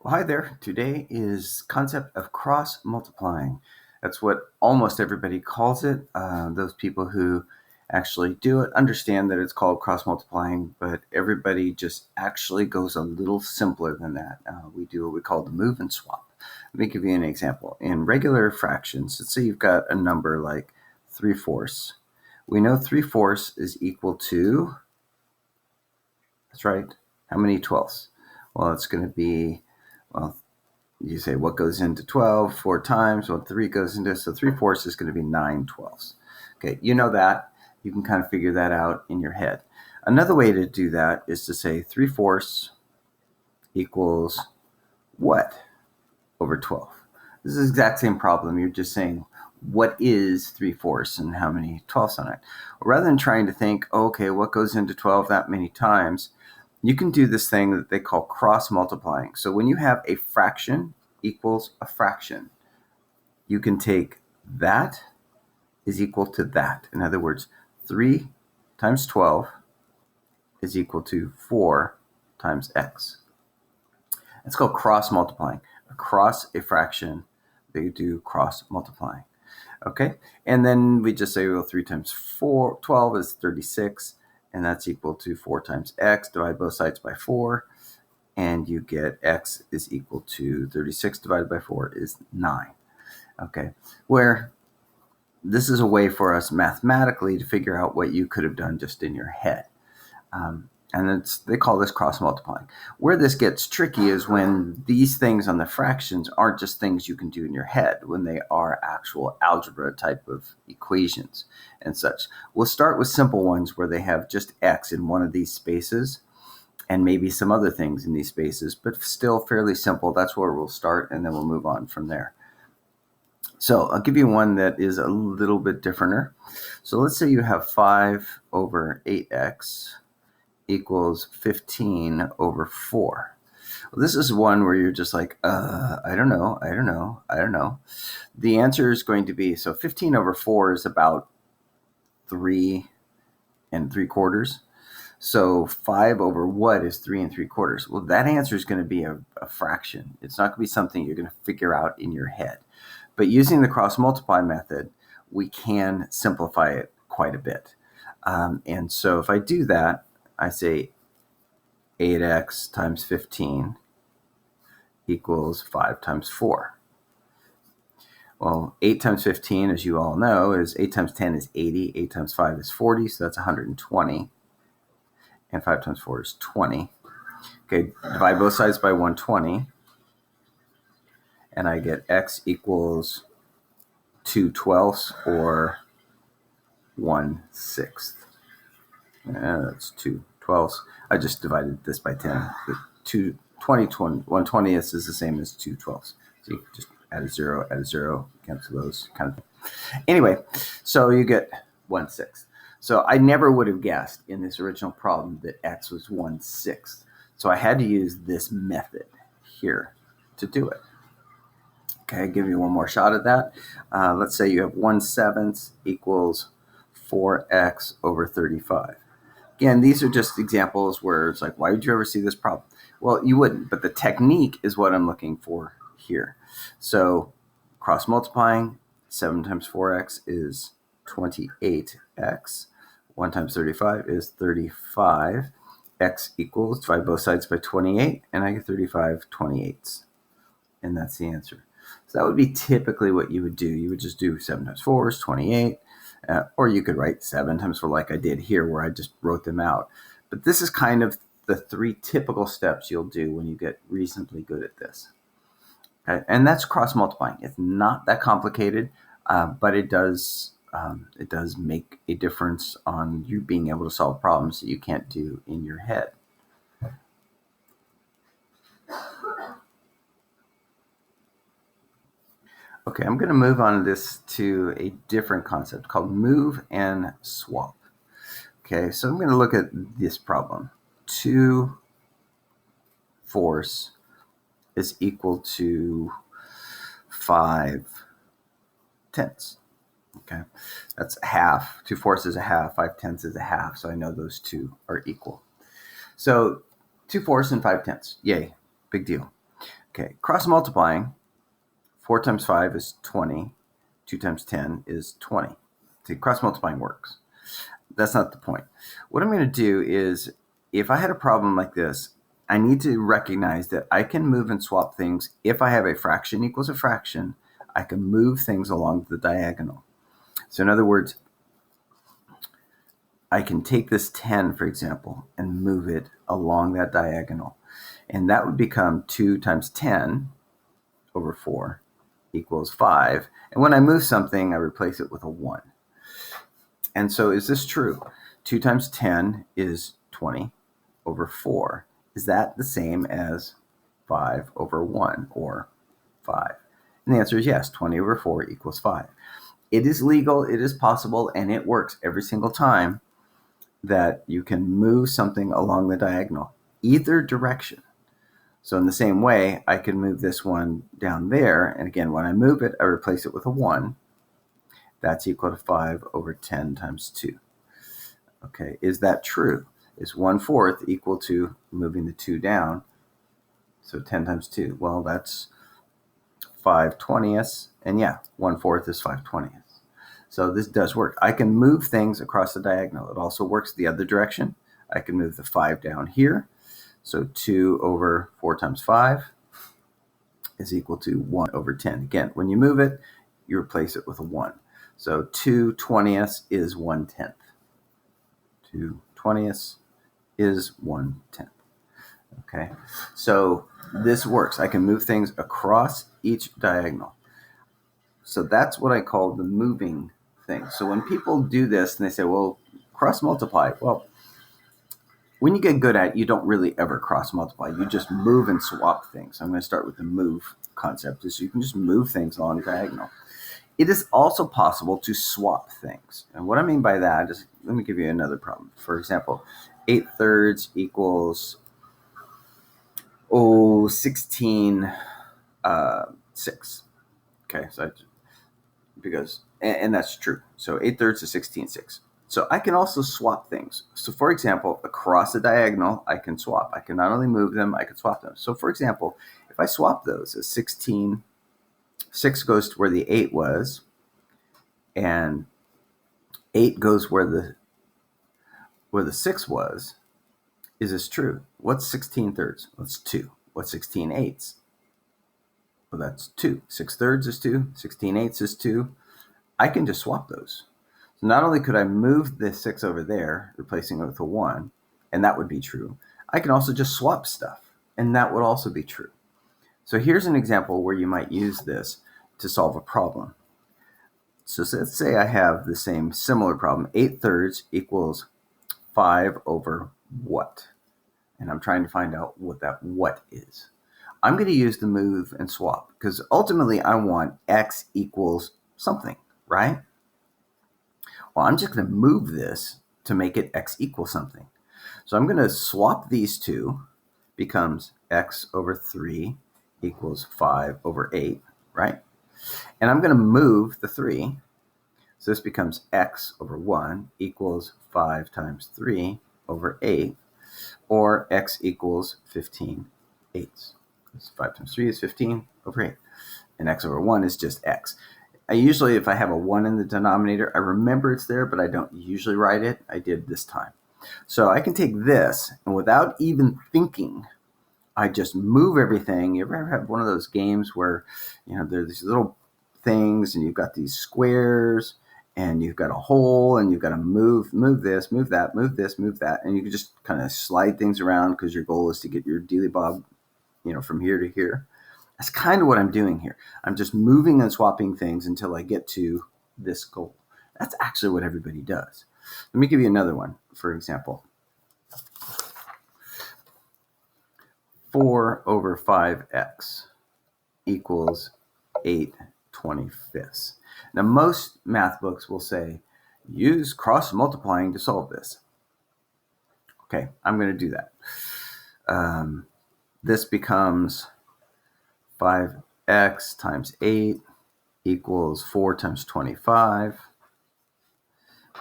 Well, hi there. Today is concept of cross multiplying. That's what almost everybody calls it. Those people who actually do it understand that it's called cross multiplying, but everybody just actually goes a little simpler than that. We do what we call the move and swap. Let me give you an example. In regular fractions, let's say you've got a number like 3/4. We know 3/4 is equal to, that's right, how many twelfths? Well, it's going to be, well, you say what goes into 12 four times, well, 3 goes into, so 3/4 is going to be 9/12. Okay, you know that. You can kind of figure that out in your head. Another way to do that is to say 3/4 equals what over 12? This is the exact same problem. You're just saying what is 3/4 and how many twelfths on it. Rather than trying to think, okay, what goes into 12 that many times, you can do this thing that they call cross multiplying. So when you have a fraction equals a fraction, you can take that is equal to that. In other words, 3 times 12 is equal to 4 times x. It's called cross multiplying. Across a fraction, they do cross multiplying. Okay, and then we just say, well, 3 times 12 is 36, and that's equal to 4 times x. Divide both sides by 4, and you get x is equal to 36 divided by 4 is 9. Okay, where this is a way for us mathematically to figure out what you could have done just in your head. And they call this cross multiplying. Where this gets tricky is when these things on the fractions aren't just things you can do in your head, when they are actual algebra type of equations and such. We'll start with simple ones where they have just x in one of these spaces and maybe some other things in these spaces, but still fairly simple. That's where we'll start, and then we'll move on from there. So I'll give you one that is a little bit differenter. So let's say you have 5 over 8x equals 15 over 4. Well, this is one where you're just like, I don't know. The answer is going to be, so 15 over 4 is about 3 3/4. So 5 over what is 3 3/4? Well, that answer is going to be a fraction. It's not going to be something you're going to figure out in your head. But using the cross multiply method, we can simplify it quite a bit. And so if I do that, I say 8x times 15 equals 5 times 4. Well, 8 times 15, as you all know, is 8 times 10 is 80. 8 times 5 is 40, so that's 120. And 5 times 4 is 20. Okay, divide both sides by 120. And I get x equals 2/12 or 1/6. That's 2/12. I just divided this by 10. The 1/20 is the same as 2/12. So you just add a zero, cancel those kind of. Anyway, so you get 1/6. So I never would have guessed in this original problem that x was 1/6. So I had to use this method here to do it. Okay, I'll give you one more shot at that. Let's say you have 1/7 equals 4x over 35. Again, these are just examples where it's like, why would you ever see this problem? Well, you wouldn't, but the technique is what I'm looking for here. So cross multiplying, 7 times 4x is 28x. 1 times 35 is 35. X equals, divide both sides by 28, and I get 35/28. And that's the answer. So that would be typically what you would do. You would just do 7 times 4 is 28. Or you could write 7 times 4 like I did here, where I just wrote them out. But this is kind of the 3 typical steps you'll do when you get reasonably good at this. Okay? And that's cross multiplying. It's not that complicated, but it does make a difference on you being able to solve problems that you can't do in your head. Okay, I'm going to move on this to a different concept called move and swap. Okay, so I'm going to look at this problem. 2/4 is equal to 5/10. Okay, that's a half. 2/4 is a half. 5/10 is a half. So I know those two are equal. So 2/4 and 5/10. Yay, big deal. Okay, cross multiplying, 4 times 5 is 20, 2 times 10 is 20. See, cross multiplying works. That's not the point. What I'm going to do is, if I had a problem like this, I need to recognize that I can move and swap things. If I have a fraction equals a fraction, I can move things along the diagonal. So in other words, I can take this 10, for example, and move it along that diagonal. And that would become 2 times 10 over 4 equals 5. And when I move something, I replace it with a 1. And so is this true? 2 times 10 is 20 over 4. Is that the same as 5 over 1 or 5? And the answer is yes. 20 over 4 equals 5. It is legal, it is possible, and it works every single time that you can move something along the diagonal, either direction. So in the same way, I can move this one down there. And again, when I move it, I replace it with a 1. That's equal to 5 over 10 times 2. Okay, is that true? Is 1/4 equal to moving the 2 down? So 10 times 2. Well, that's 5/20ths. And yeah, 1/4 is 5/20ths. So this does work. I can move things across the diagonal. It also works the other direction. I can move the 5 down here. So 2 over 4 times 5 is equal to 1 over 10. Again, when you move it, you replace it with a 1. So 2/20ths is 1/10. 2/20ths is 1/10. Okay, so this works. I can move things across each diagonal. So that's what I call the moving thing. So when people do this and they say, well, cross multiply, well, when you get good at it, you don't really ever cross multiply. You just move and swap things. I'm going to start with the move concept, is you can just move things along diagonal. It is also possible to swap things. And what I mean by that is, let me give you another problem. For example, 8/3 equals 16 6. Okay, so and that's true. So 8/3 is 16 6. So I can also swap things. So for example, across the diagonal, I can swap. I can not only move them, I can swap them. So for example, if I swap those as 16, 6 goes to where the 8 was, and 8 goes where the 6 was, is this true? What's 16/3? Well, it's 2. What's 16/8? Well, that's 2. 6/3 is 2. 16/8 is 2. I can just swap those. So not only could I move the 6 over there, replacing it with a 1, and that would be true, I can also just swap stuff, and that would also be true. So here's an example where you might use this to solve a problem. So let's say I have the same similar problem. 8/3 equals 5 over what? And I'm trying to find out what that what is. I'm going to use the move and swap because ultimately I want x equals something, right? Well, I'm just going to move this to make it x equals something. So I'm going to swap these two, becomes x over 3 equals 5 over 8, right? And I'm going to move the 3. So this becomes x over 1 equals 5 times 3 over 8, or x equals 15/8. 5 times 3 is 15 over 8. And x over 1 is just x. I usually, if I have a 1 in the denominator, I remember it's there, but I don't usually write it. I did this time. So I can take this, and without even thinking, I just move everything. You ever have one of those games where, there's these little things, and you've got these squares, and you've got a hole, and you've got to move this, move that, move this, move that, and you can just kind of slide things around because your goal is to get your dealy bob, from here to here. That's kind of what I'm doing here. I'm just moving and swapping things until I get to this goal. That's actually what everybody does. Let me give you another one. For example, 4 over 5x equals 8/25. Now, most math books will say, use cross multiplying to solve this. Okay, I'm going to do that. This becomes 5x times 8 equals 4 times 25,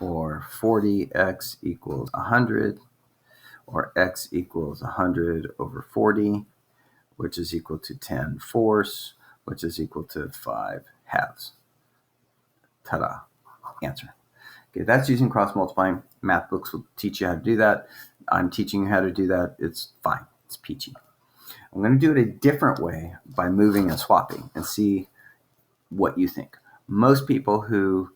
or 40x equals 100, or x equals 100 over 40, which is equal to 10 fourths, which is equal to 5 halves. Ta-da, answer. Okay, that's using cross multiplying. Math books will teach you how to do that. I'm teaching you how to do that. It's fine. It's peachy. I'm going to do it a different way by moving and swapping and see what you think. Most people who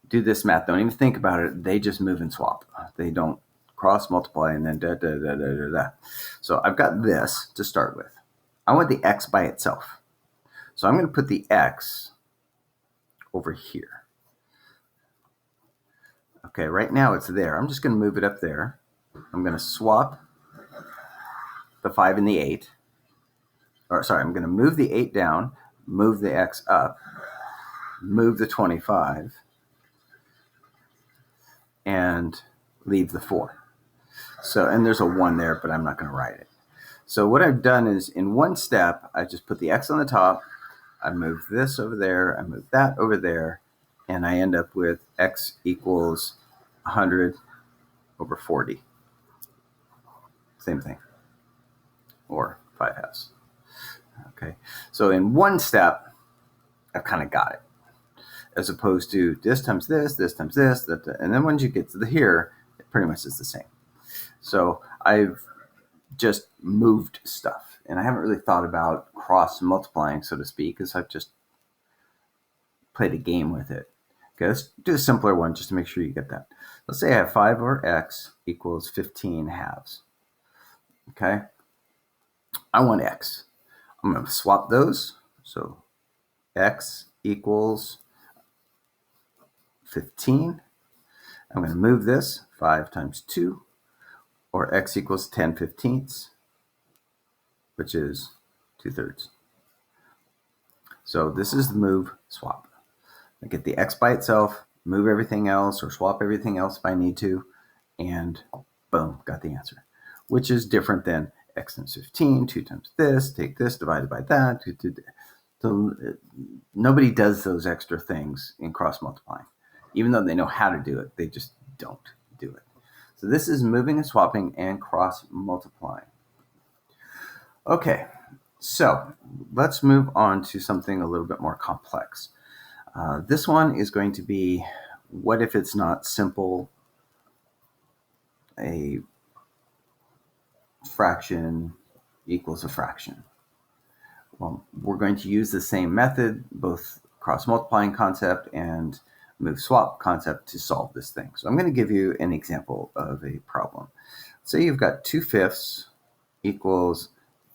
do this math don't even think about it. They just move and swap. They don't cross multiply and then da da da da da da. So I've got this to start with. I want the x by itself. So I'm going to put the x over here. Okay, right now it's there. I'm just going to move it up there. I'm going to swap the 5 and the 8. Or sorry, I'm going to move the 8 down, move the x up, move the 25, and leave the 4. So, and there's a 1 there, but I'm not going to write it. So what I've done is in one step, I just put the x on the top, I move this over there, I move that over there, and I end up with x equals 100 over 40. Same thing, or 5 halves. Okay, so in one step, I've kind of got it, as opposed to this times this times this, and then once you get to the here, it pretty much is the same. So I've just moved stuff, and I haven't really thought about cross multiplying, so to speak, because I've just played a game with it. Okay, let's do a simpler one just to make sure you get that. Let's say I have 5 over x equals 15 halves. Okay, I want x. I'm going to swap those. So x equals 15. I'm going to move this 5 times 2, or x equals 10 fifteenths, which is 2/3. So this is the move swap. I get the x by itself, move everything else, or swap everything else if I need to, and boom, got the answer, which is different than x times 15, 2 times this, take this, divided by that. So nobody does those extra things in cross multiplying. Even though they know how to do it, they just don't do it. So this is moving and swapping and cross multiplying. Okay, so let's move on to something a little bit more complex. This one is going to be, what if it's not simple? A fraction equals a fraction. Well, we're going to use the same method, both cross multiplying concept and move swap concept, to solve this thing. So I'm going to give you an example of a problem. Say you've got 2/5 equals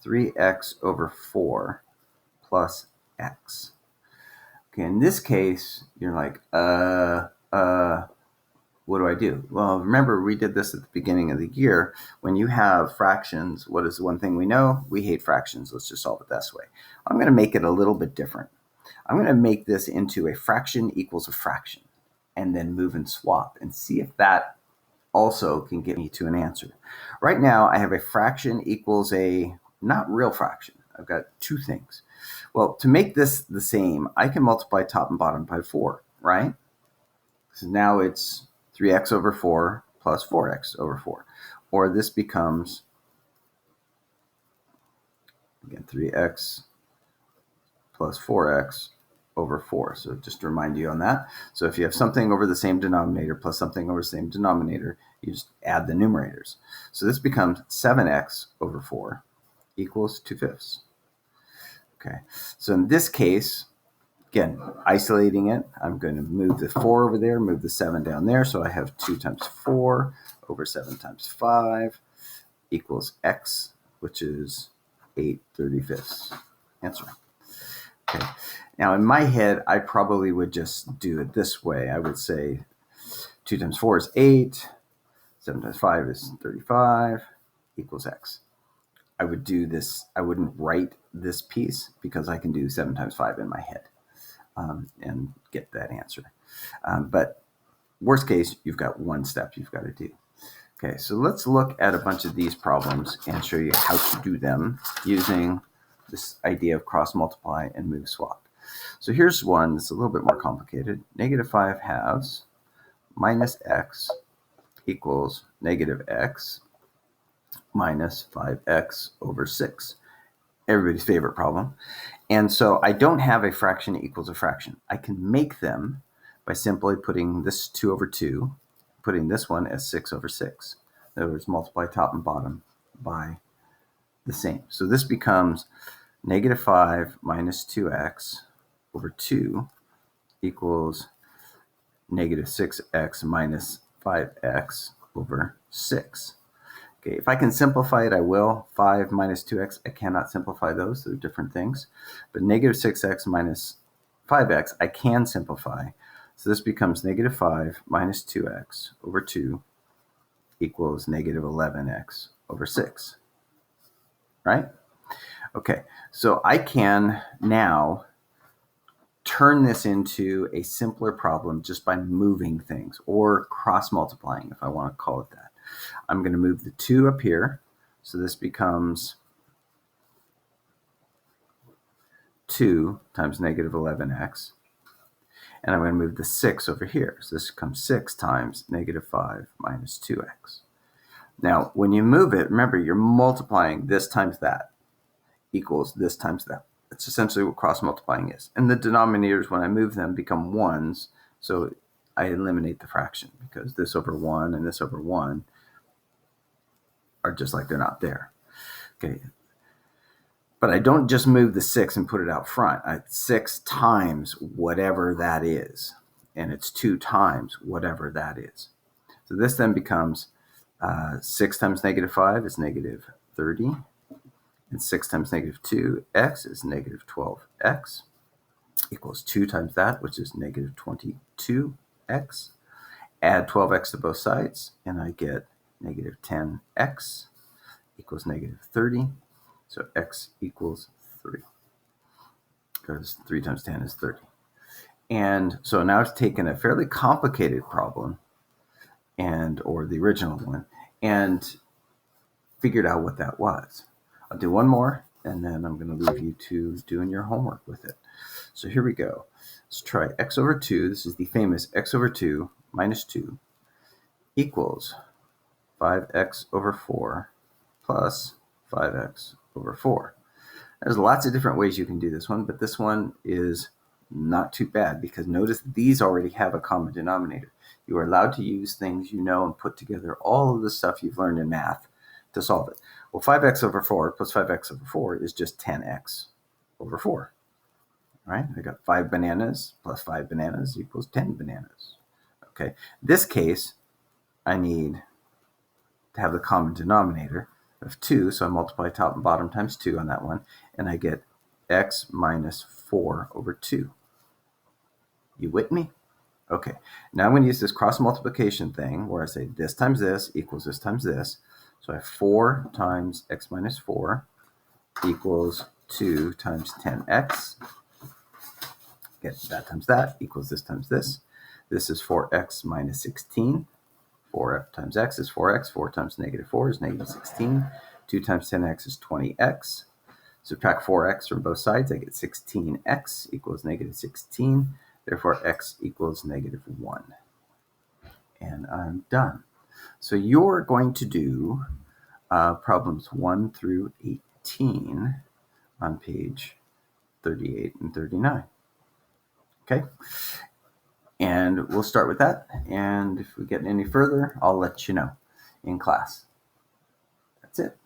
3x over 4 plus x. Okay, in this case, you're like, what do I do? Well, remember, we did this at the beginning of the year. When you have fractions, what is the one thing we know? We hate fractions. Let's just solve it this way. I'm going to make it a little bit different. I'm going to make this into a fraction equals a fraction, and then move and swap and see if that also can get me to an answer. Right now, I have a fraction equals a not real fraction. I've got two things. Well, to make this the same, I can multiply top and bottom by 4, right? So now it's 3x over 4 plus 4x over 4. Or this becomes, again, 3x plus 4x over 4. So just to remind you on that. So if you have something over the same denominator plus something over the same denominator, you just add the numerators. So this becomes 7x over 4 equals 2/5. Okay, so in this case, again, isolating it, I'm going to move the 4 over there, move the 7 down there. So I have 2 times 4 over 7 times 5 equals x, which is 8/35. Answer. Okay. Now, in my head, I probably would just do it this way. I would say 2 times 4 is 8, 7 times 5 is 35, equals x. I would do this. I wouldn't write this piece because I can do 7 times 5 in my head and get that answer. But worst case, you've got one step you've got to do. Okay, so let's look at a bunch of these problems and show you how to do them using this idea of cross multiply and move swap. So here's one that's a little bit more complicated. -5 halves minus x equals -x minus 5x over 6. everybody's favorite problem. And so I don't have a fraction equals a fraction. I can make them by simply putting this 2 over 2, putting this one as 6 over 6. In other words, multiply top and bottom by the same. So this becomes negative 5 minus 2x over 2 equals negative 6x minus 5x over 6. Okay, if I can simplify it, I will. 5 minus 2x, I cannot simplify those. They're different things. But negative 6x minus 5x, I can simplify. So this becomes negative 5 minus 2x over 2 equals negative 11x over 6. Right? Okay, so I can now turn this into a simpler problem just by moving things, or cross-multiplying, if I want to call it that. I'm going to move the 2 up here, so this becomes 2 times negative 11x, and I'm going to move the 6 over here, so this becomes 6 times negative 5 minus 2x. Now, when you move it, remember, you're multiplying this times that equals this times that. That's essentially what cross-multiplying is. And the denominators, when I move them, become 1s, so I eliminate the fraction, because this over 1 and this over 1 are just like they're not there. Okay. But I don't just move the 6 and put it out front. 6 times whatever that is, and it's 2 times whatever that is. So this then becomes 6 times negative 5 is negative 30, and 6 times negative 2x is negative 12x, equals 2 times that, which is negative 22x. Add 12x to both sides, and I get negative 10x equals negative 30. So x equals 3, because 3 times 10 is 30. And so now I've taken a fairly complicated problem, or the original one, and figured out what that was. I'll do one more, and then I'm going to leave you to doing your homework with it. So here we go. Let's try x over 2. This is the famous x over 2 minus 2 equals 5x over 4 plus 5x over 4. There's lots of different ways you can do this one, but this one is not too bad, because notice these already have a common denominator. You are allowed to use things you know and put together all of the stuff you've learned in math to solve it. Well, 5x over 4 plus 5x over 4 is just 10x over 4. Right? I got 5 bananas plus 5 bananas equals 10 bananas. Okay. This case, I need to have the common denominator of 2, so I multiply top and bottom times 2 on that one, and I get x minus 4 over 2. You with me? Okay, now I'm going to use this cross multiplication thing where I say this times this equals this times this. So I have 4 times x minus 4 equals 2 times 10x. Get that times that equals this times this. This is 4x minus 16. 4 times x is 4x. 4 times negative 4 is negative 16. 2 times 10x is 20x. Subtract 4x from both sides. I get 16x equals negative 16. Therefore, x equals negative 1. And I'm done. So you're going to do problems 1 through 18 on page 38 and 39. Okay? And we'll start with that. And if we get any further, I'll let you know in class. That's it.